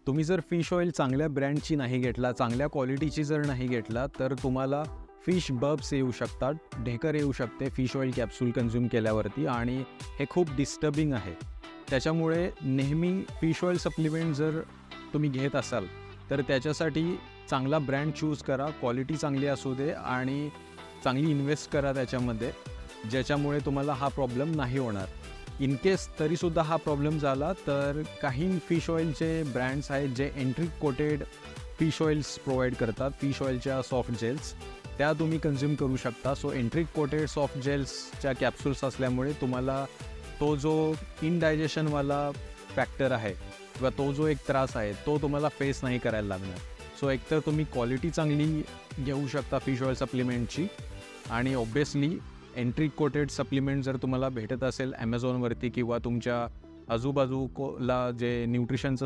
तुम्ही जर fish oil चांगल्या ब्रँडची नाही घेतला, चांगल्या क्वालिटीची जर नाही घेतला, तर तुम्हाला फिश बर्ब्स येऊ शकतात, ढेकर येऊ शकते फिश ऑइल कॅप्सूल कन्झ्युम केल्यावरती आणि हे खूप डिस्टर्बिंग आहे. त्याच्यामुळे नेहमी फिश ऑइल सप्लिमेंट जर तुम्ही घेत असाल तर त्याच्यासाठी चांगला ब्रँड चूज करा, क्वालिटी चांगली असू दे आणि चांगली इन्व्हेस्ट करा त्याच्यामध्ये, ज्याच्यामुळे तुम्हाला हा प्रॉब्लेम नाही होणार. इन केस तरीसुद्धा हा प्रॉब्लेम झाला तर काही फिश ऑइलचे ब्रँड्स आहेत जे enteric coated fish oils provide करतात, फिश ऑइलच्या सॉफ्ट जेल्स, त्या तुम्ही कन्झ्युम करू शकता. सो एंट्री कोटेड सॉफ्ट जेल्सच्या कॅप्सूल्स असल्यामुळे तुम्हाला तो जो इनडायजेशनवाला फॅक्टर आहे किंवा तो जो एक त्रास आहे तो तुम्हाला फेस नाही करायला लागणार. सो एकतर तुम्ही क्वालिटी चांगली घेऊ शकता फिश ऑइल सप्लिमेंटची आणि ऑब्वियसली एंट्री कोटेड सप्लिमेंट जर तुम्हाला भेटत असेल ॲमेझॉनवरती किंवा तुमच्या आजूबाजूला जे न्यूट्रिशनचं